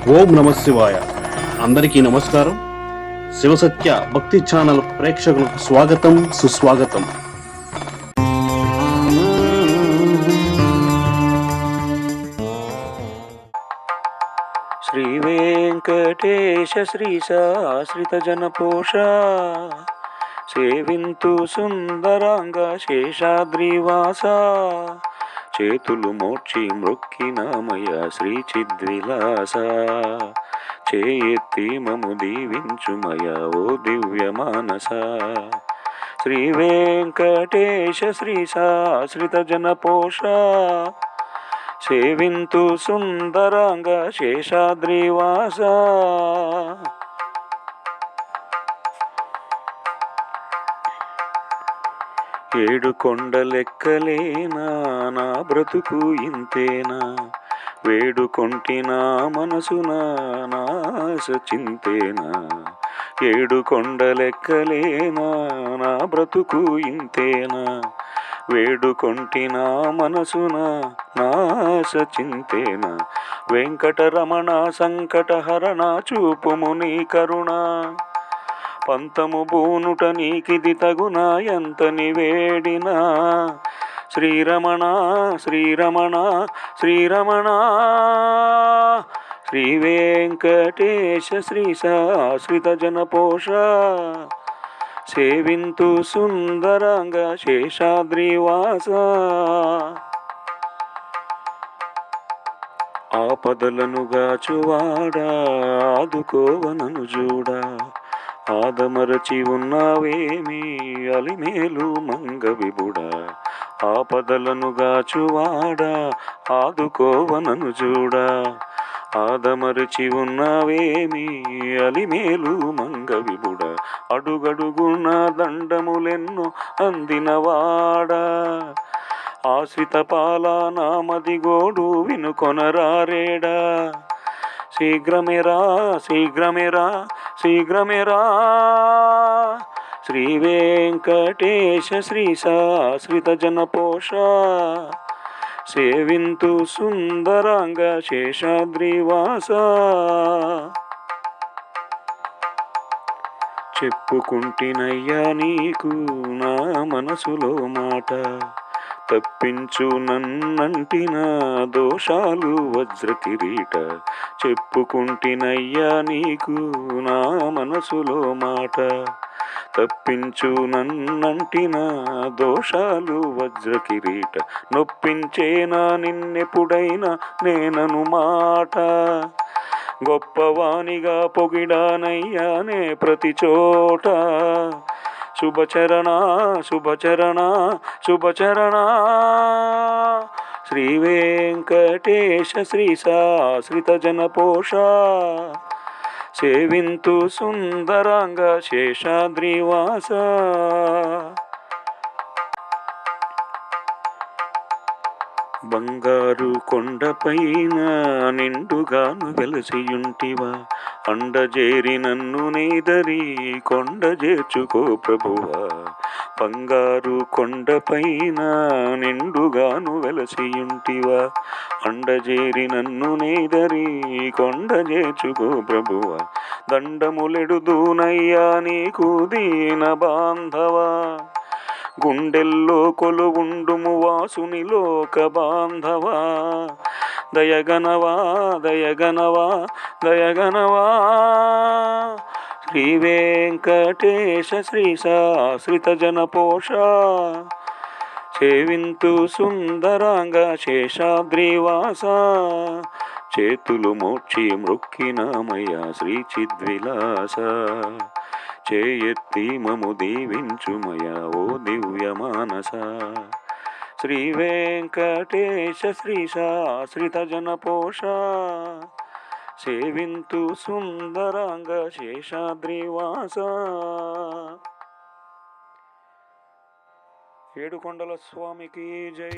ఓం నమ శివాయ. అందరికీ నమస్కారం. శివసత్య భక్తి ఛానల్ ప్రేక్షకులకు స్వాగతం, సుస్వాగతం. శ్రీ వెంకటేశ శ్రీశాశ్రిత జనపోష సేవింతు సుందరాంగ శేషాద్రివాస చేతులు మోక్షి మృక్కినామయ శ్రీ చిద్విలాస చేయెత్తి మము దీవించుమయ ఓ దివ్య మానస శ్రీ వెంకటేశ శ్రీశాశ్రిత జనపోష సేవింతు సుందరాంగ శేషాద్రివాస ఏడు కొండలెక్కలేనా నా బ్రతుకు ఇంతేనా వేడుకొంటినా మనసున నాశ చింతేనా ఏడు కొండలెక్కలేనా నా బ్రతుకు ఇంతేనా వేడుకొంటినా మనసున నాశ చింతేన వెంకటరమణ సంకటహరణ చూపుము నీ కరుణ పంతము బూనుట నీకిది తగునా ఎంతని వేడినా శ్రీరమణ శ్రీరమణ శ్రీరమణ శ్రీ వెంకటేశ శ్రీశాశ్రిత జనపోష సేవింతు సుందరాంగ శేషాద్రివాస ఆపదలను గాచువాడా ఆదుకోవనను చూడా ఆదమరచి ఉన్నావేమి అలిమేలు మంగ విభుడా ఆపదలను గాచువాడా ఆదుకోవనను చూడా ఆదమరచి ఉన్నావేమి అలిమేలు మంగ విభుడ అడుగడుగున దండములెన్నో అందినవాడా ఆశ్రిత పాల నామదిగోడు వినుకొనరారేడా శీఘ్రమేరా శీఘ్రమేరా శీఘ్రమేరా శ్రీ వెంకటేశ శ్రీశాశ్రిత జనపోష సేవింతు సుందరాంగ శేషాద్రివాస చెప్పుకుంటినయ్యా నీకు నా మనసులో మాట తప్పించు నన్నంటిన దోషాలు వజ్రకిరీట చెప్పుకుంటినయ్యా నీకు నా మనసులో మాట తప్పించు నన్నంటిన దోషాలు వజ్రకిరీట నొప్పించేనా నిన్నెప్పుడైనా నేనను మాట గొప్పవానిగా పొగిడానయ్యానే ప్రతి చోట శుభచరణ శుభచరణ శుభచరణ శ్రీ వెంకటేశ శ్రీశాశ్రిత జనపోష సేవింతు సుందరాంగ శేషాద్రివాస బంగారు కొండపైన నిండుగాను వెలసియుంటివా అండజేరి నన్ను నీదరి కొండ చేర్చుకో ప్రభువా బంగారు కొండపైన నిండుగాను వెలసియుంటివా అండజేరి నన్ను నీదరి కొండ చేర్చుకో ప్రభువా దండములెడుదూనయ్యా నీకు దీన బాంధవా గుండెల్లో కొలువుండుము వాసుని లోక బాంధవా దయగనవా దయగనవా దయగనవా శ్రీ వెంకటేశ శ్రీశాశ్రిత జనపోష సేవింతు సుందరాంగ శేషాద్రివాస చేతులు మోక్షి మృక్కినామయ శ్రీ చిద్విలాస చేయెత్తి మము దీవించుమయ ఓ దివ్య మానస శ్రీ వెంకటేశ శ్రీశాశ్రిత జనపోష సేవింతు సుందరాంగ శేషాద్రివాస ఏడుకొండల స్వామికి జై.